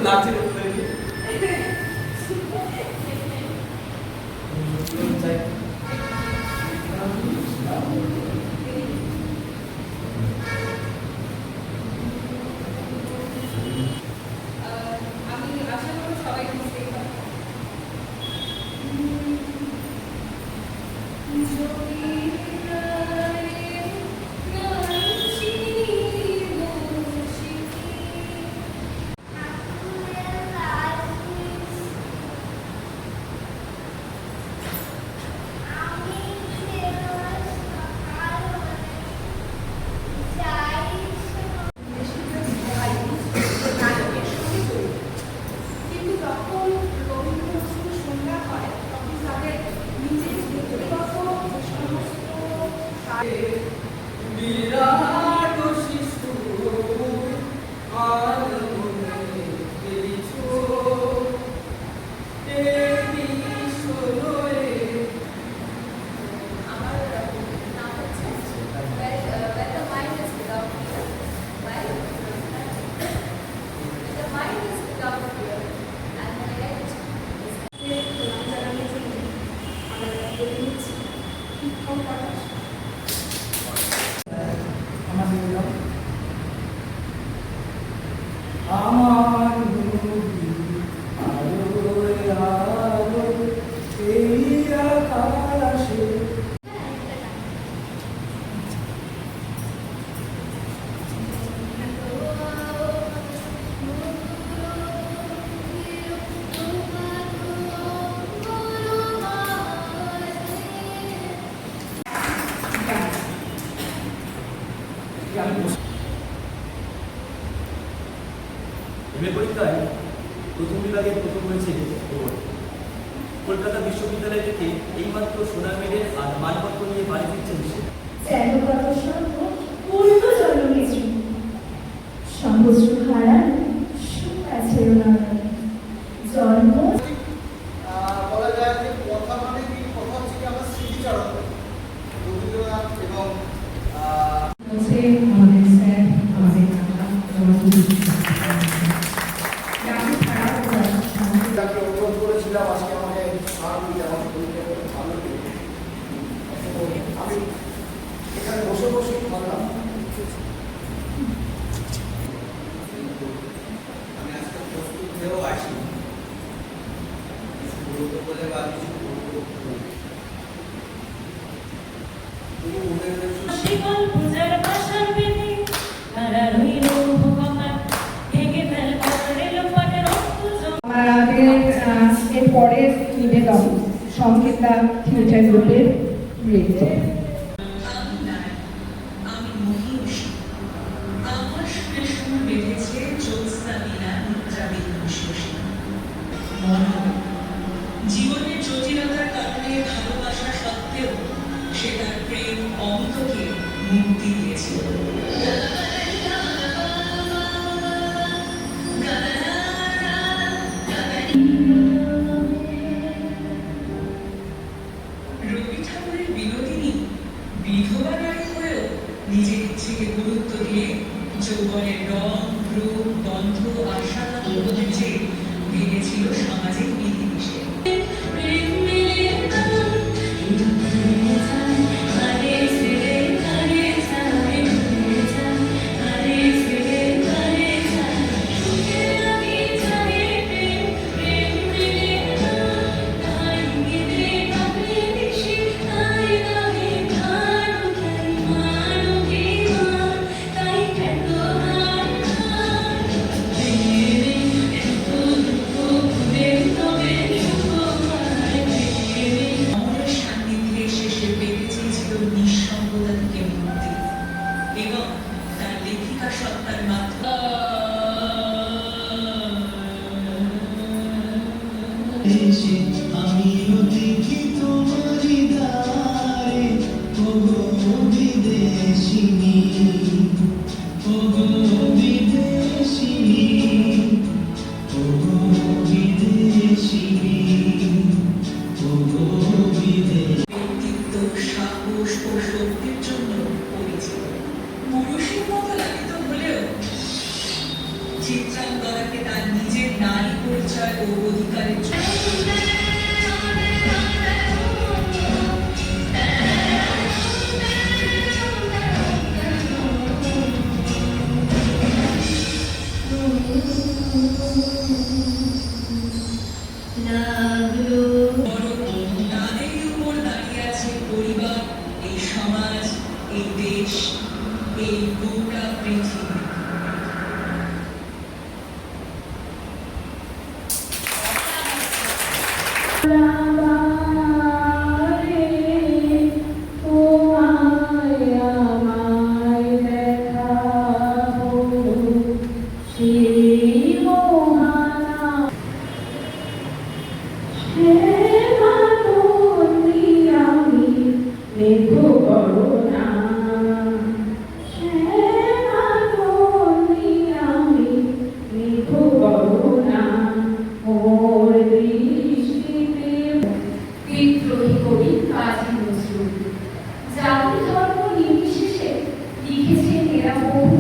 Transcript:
লাগছে বিরাট শিশু আর মনে গেছো এই সোলোয়ে আমার নাম হচ্ছে When the mind is without fear. When the mind is without fear and the head is আমার আলোয় আলো এই আকাশে এমএ পরীক্ষায় প্রথম বিভাগে প্রথম হয়েছে ওর। কলকাতা বিশ্ববিদ্যালয় থেকে এইমাত্র সোনার মেডেল আর মানপত্র নিয়ে বাড়ি ফিরছেন সে। যেন কত সম্ভব পূর্ণ জন্মেছি সহস্র হারান সুখ আছে জন্ম বলা যায় যে কথা মানে কি, কথা হচ্ছে কি আমার স্মৃতিচারণ রবীন্দ্রনাথ এবং হচ্ছে আমাদের স্যার আমাদের যাকে অনুরোধ করেছিলাম আজকে আমাকে সার দিতে আমার শরীরটা খুব ভালো লেগেছে। তো আমি এখানে বসে বসেই ভাবলাম আমি আজকে প্রস্তুত হয়েও আসি কিছু বলতে বলে বা কিছু বলতে শিকল পূজার বাসর বেঁধে তারা রইল ভগবান ভেঙে ফেল পাথরের পাটে রক্ত আমাদের এর পরের নিবেদন সংকেতা থিয়েটার গ্রুপের নৃত্য আমি মহিষ আমার কৃষ্ণ বেঁধেছে জ্যোৎস্না বিনা নিদ্রাবিদ নিঃশ্বাসী জীবনের জটিলতার কারণে ভালোবাসা সত্ত্বেও সে তার প্রেম অমিতকে মুক্তি দিয়েছিল। রবি ঠাকুরের বিনোদিনী বিধবা নারী হয়েও নিজের ইচ্ছেকে গুরুত্ব দিয়ে যৌবনের রং রূপ গন্ধ আশা বুঝে ভেঙেছিল সামাজিক বিধিনিষেধ। আমিও দেখি তোমারি দ্বারে ওগো বিদেশিনী ওগো বিদেশিনী ওগো বিদেশিনী ওগো বিদেশিনী। ব্যক্তিত্ব সাহস ও শক্তির জন্য পরিচিত পুরুষের মতো লালিত হলেও চিত্রাঙ্গদাকে তার নিজের ও অধিকারের জন্য তাদের উপর দাঁড়িয়ে আছে পরিবার, এই সমাজ, এই দেশ, এই গোটা পৃথিবী। বিদ্রোহী কবি কাজী নজরুল জাতি ধর্ম নির্বিশেষে লিখেছেন এরা বহু